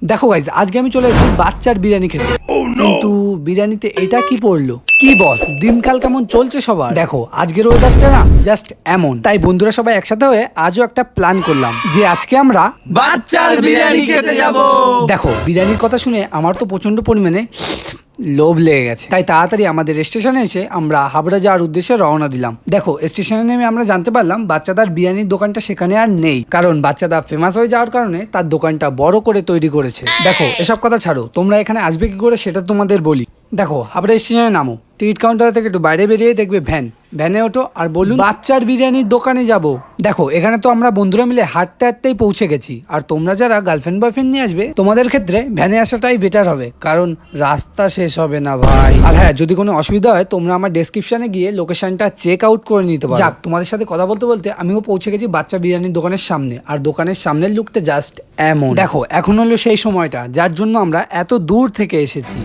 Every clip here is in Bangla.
দেখো গাইজ, আজকে আমি চলে এসেছি বাচ্চার বিরিয়ানি খেতে। কিন্তু বিরিয়ানিতে এটা কি পড়লো? কি বস, দিনকাল কেমন চলছে সবার? দেখো আজকের ওয়েদারটা না জাস্ট এমন, তাই বন্ধুরা সবাই একসাথে হয়ে আজও একটা প্ল্যান করলাম যে আজকে আমরা বাচ্চার বিরিয়ানি খেতে যাব। দেখো বিরিয়ানির কথা শুনে আমার তো প্রচন্ড পরিমাণে লোভ লেগে গেছে, তাই তাড়াতাড়ি আমাদের স্টেশনে এসে আমরা হাবড়া যাওয়ার উদ্দেশ্যে রওনা দিলাম। দেখো স্টেশনে নেমে আমরা জানতে পারলাম বাচ্চাদার বিরিয়ানির দোকানটা সেখানে আর নেই, কারণ বাচ্চাদা ফেমাস হয়ে যাওয়ার কারণে তার দোকানটা বড় করে তৈরি করেছে। দেখো এসব কথা ছাড়ো, তোমরা এখানে আসবে কি করে সেটা তোমাদের বলি। দেখো হাবড়া স্টেশনে নামো, টিকিট কাউন্টার থেকে একটু বাইরে বেরিয়ে দেখবে ভ্যানে ওঠো আর বলুন বাচ্চার বিরিয়ানির দোকানে যাব। দেখো এখানে তো আমরা বন্ধুরা মিলে হাঁটতে হাঁটতেই পৌঁছে গেছি, আর তোমরা যারা গার্লফ্রেন্ড বয়ফ্রেন্ড নিয়ে আসবে তোমাদের ক্ষেত্রে ভ্যানে আসাটাই বেটার হবে, কারণ রাস্তা শেষ হবে না ভাই। আর হ্যাঁ, যদি কোনো অসুবিধা হয় তোমরা আমার ডেসক্রিপশনে গিয়ে লোকেশনটা চেক আউট করে নিতে পারো। যাক, তোমাদের সাথে কথা বলতে বলতে আমিও পৌঁছে গেছি বাচ্চা বিরিয়ানির দোকানের সামনে, আর দোকানের সামনের লুকটা জাস্ট এমন। দেখো এখন হলো সেই সময়টা যার জন্য আমরা এত দূর থেকে এসেছি।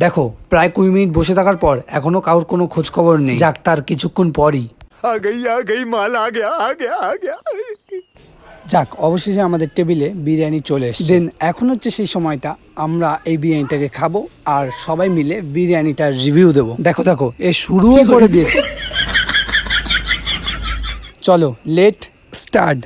দেখো প্রায় 20 মিনিট বসে থাকার পর এখনো কারোর কোনো খোঁজ খবর নেই। যাক, তার কিছুক্ষণ পরই आ गई माल आ गया। যাক, অবশেষে আমাদের টেবিলে বিরিয়ানি চলে এসেছে। দেন এখন হচ্ছে সেই সময়টা আমরা এই বিরিয়ানিটাকে খাবো আর সবাই মিলে বিরিয়ানিটার রিভিউ দেবো। দেখো দেখো এ শুরুও করে দিয়েছে। চলো লেট স্টার্ট।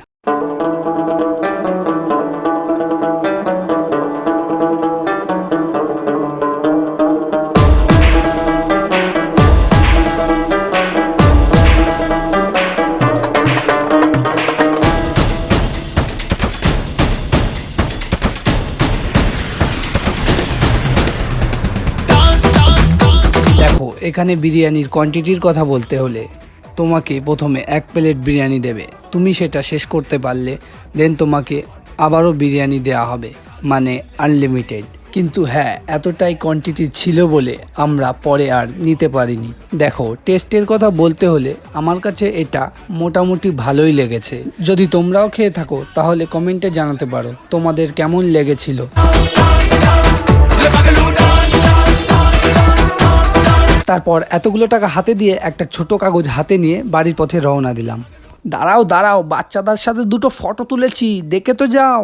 দেখো এখানে বিরিয়ানির কোয়ান্টিটির কথা বলতে হলে তোমাকে প্রথমে 1 প্লেট বিরিয়ানি দেবে, তুমি সেটা শেষ করতে পারলে দেন তোমাকে আবারও বিরিয়ানি দেওয়া হবে, মানে আনলিমিটেড। কিন্তু হ্যাঁ, এতটাই কোয়ান্টিটি ছিল বলে আমরা পরে আর নিতে পারিনি। দেখো টেস্টের কথা বলতে হলে আমার কাছে এটা মোটামুটি ভালোই লেগেছে। যদি তোমরাও খেয়ে থাকো তাহলে কমেন্টে জানাতে পারো তোমাদের কেমন লেগেছিল। তারপর এতগুলো টাকা হাতে দিয়ে একটা ছোট কাগজ হাতে নিয়ে বাড়ির পথে রওনা দিলাম। দাঁড়াও দাঁড়াও, বাচ্চাদের সাথে দুটো ফটো তুলেছি, দেখে তো যাও।